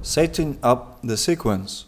Setting up the sequence.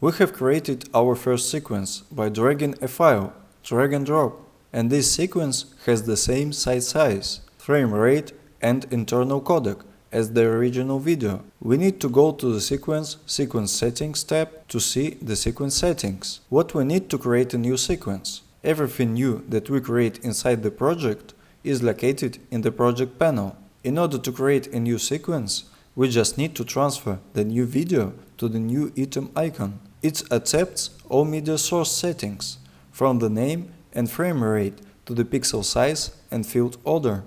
We have created our first sequence by dragging a file, drag and drop, and this sequence has the same size, frame rate and internal codec as the original video. We need to go to the Sequence Settings tab to see the sequence settings. What we need to create a new sequence. Everything new that we create inside the project is located in the project panel. In order to create a new sequence, we just need to transfer the new video to the new item icon. It accepts all media source settings, from the name and frame rate to the pixel size and field order.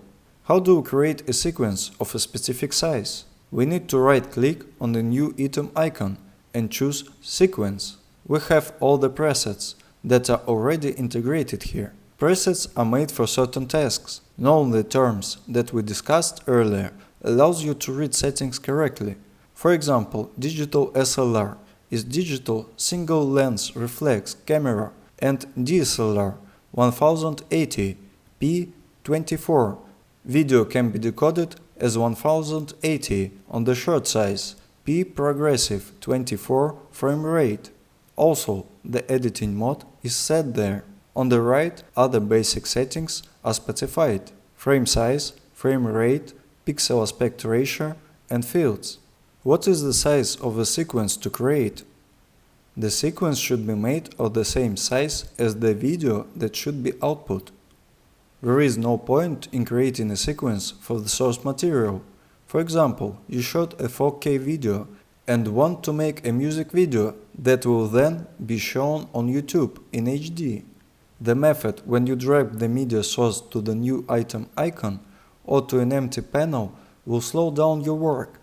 How do we create a sequence of a specific size? We need to right-click on the new item icon and choose Sequence. We have all the presets that are already integrated here. Presets are made for certain tasks. Knowing the terms that we discussed earlier allows you to read settings correctly. For example, digital SLR is digital single lens reflex camera and DSLR 1080 p24. Video can be decoded as 1080 on the short size, p progressive 24 frame rate. Also, the editing mode is set there. On the right, other basic settings are specified: frame size, frame rate, pixel aspect ratio, and fields. What is the size of a sequence to create? The sequence should be made of the same size as the video that should be output. There is no point in creating a sequence for the source material. For example, you shot a 4K video and want to make a music video that will then be shown on YouTube in HD. The method when you drag the media source to the new item icon or to an empty panel will slow down your work,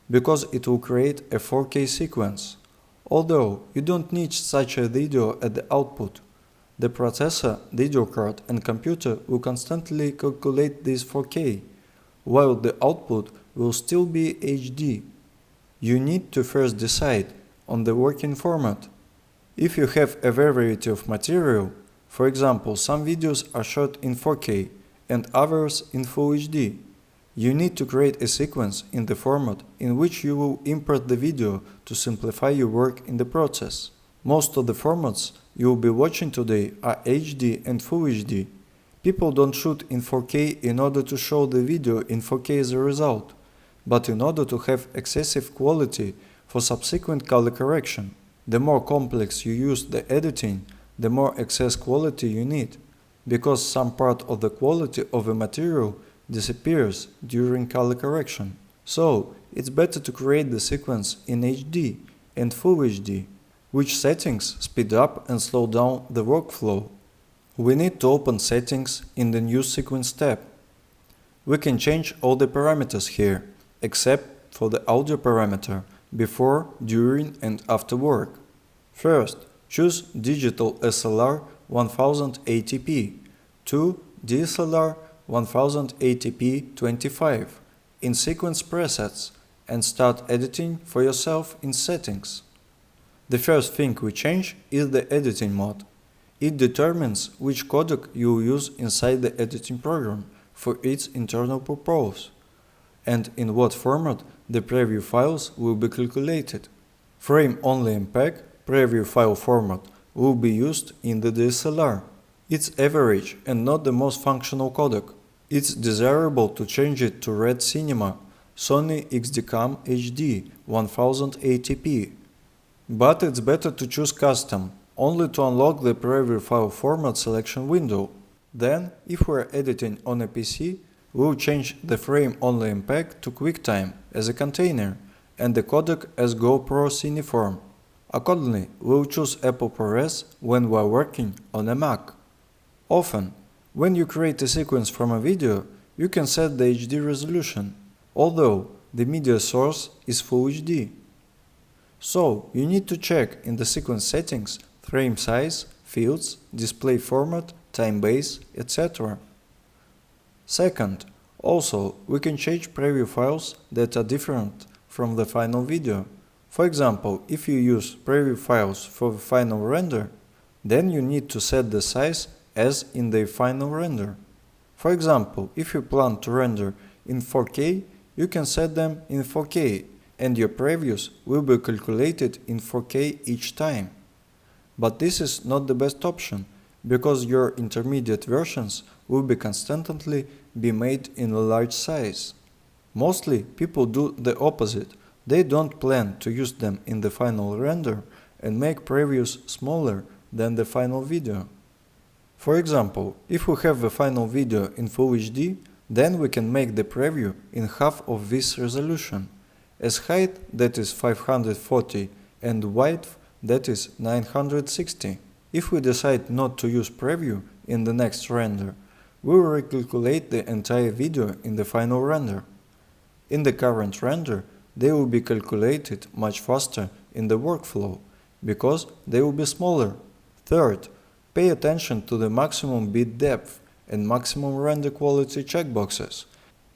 because it will create a 4K sequence. Although you don't need such a video at the output, the processor, video card and computer will constantly calculate this 4K, while the output will still be HD. You need to first decide on the working format. If you have a variety of material, for example, some videos are shot in 4K and others in Full HD, you need to create a sequence in the format in which you will import the video to simplify your work in the process. Most of the formats you will be watching today are HD and Full HD. People don't shoot in 4K in order to show the video in 4K as a result, but in order to have excessive quality for subsequent color correction. The more complex you use the editing, the more excess quality you need, because some part of the quality of a material disappears during color correction. So, it's better to create the sequence in HD and Full HD, which settings speed up and slow down the workflow. We need to open Settings in the New Sequence tab. We can change all the parameters here, except for the audio parameter before, during and after work. First, choose Digital SLR 1080p to DSLR 1080p 25 in Sequence Presets and start editing for yourself in Settings. The first thing we change is the editing mode. It determines which codec you will use inside the editing program for its internal purpose, and in what format the preview files will be calculated. Frame-only MPEG preview file format will be used in the DSLR. It's average and not the most functional codec. It's desirable to change it to Red Cinema, Sony XDCAM HD 1080p. But it's better to choose Custom, only to unlock the preview file format selection window. Then, if we're editing on a PC, we'll change the frame-only MPEG to QuickTime as a container and the codec as GoPro Cineform. Accordingly, we'll choose Apple ProRes when we're working on a Mac. Often, when you create a sequence from a video, you can set the HD resolution, although the media source is Full HD. So, you need to check in the sequence settings frame size, fields, display format, time base, etc. Second, also, we can change preview files that are different from the final video. For example, if you use preview files for the final render, then you need to set the size as in the final render. For example, if you plan to render in 4K, you can set them in 4K, and your previews will be calculated in 4K each time. But this is not the best option, because your intermediate versions will be constantly be made in a large size. Mostly people do the opposite. They don't plan to use them in the final render and make previews smaller than the final video. For example, if we have the final video in Full HD, then we can make the preview in half of this resolution, as height that is 540 and width that is 960. If we decide not to use preview in the next render, we will recalculate the entire video in the final render. In the current render, they will be calculated much faster in the workflow, because they will be smaller. Third, pay attention to the maximum bit depth and maximum render quality checkboxes.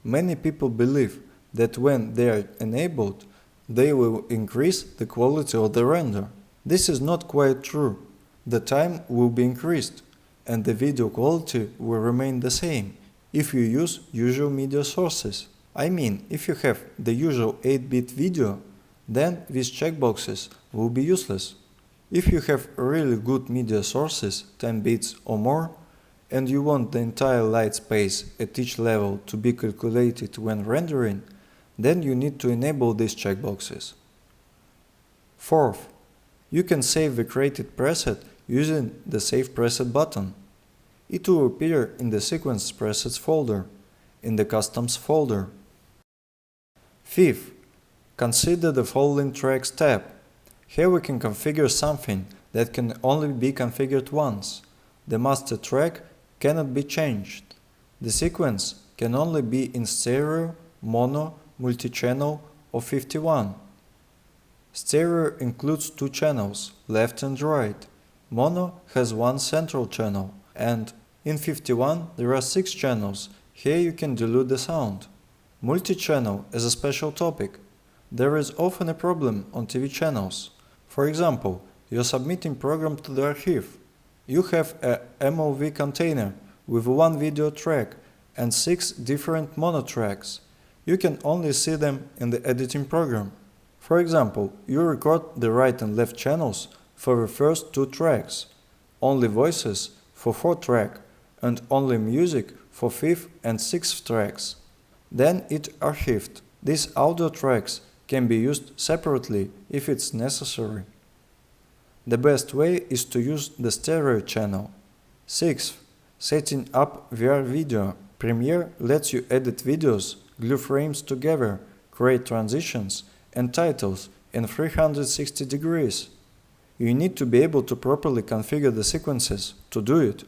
Many people believe that when they are enabled, they will increase the quality of the render. This is not quite true. The time will be increased, and the video quality will remain the same if you use usual media sources. I mean, if you have the usual 8-bit video, then these checkboxes will be useless. If you have really good media sources, 10 bits or more, and you want the entire light space at each level to be calculated when rendering, then you need to enable these checkboxes. Fourth, you can save the created preset using the Save Preset button. It will appear in the Sequence Presets folder, in the Customs folder. Fifth, consider the following tracks tab. Here we can configure something that can only be configured once. The master track cannot be changed. The sequence can only be in stereo, mono, multi-channel or 51. Stereo includes 2 channels, left and right. Mono has 1 central channel, and in 51 there are 6 channels. Here you can dilute the sound. Multi-channel is a special topic. There is often a problem on TV channels. For example, you're submitting program to the archive. You have a MOV container with 1 video track and 6 different mono tracks. You can only see them in the editing program. For example, you record the right and left channels for the first 2 tracks, only voices for 4th track, and only music for 5th and 6th tracks. Then it archived. These audio tracks can be used separately if it's necessary. The best way is to use the stereo channel. 6th, setting up VR video. Premiere lets you edit videos, glue frames together, create transitions and titles in 360 degrees. You need to be able to properly configure the sequences to do it.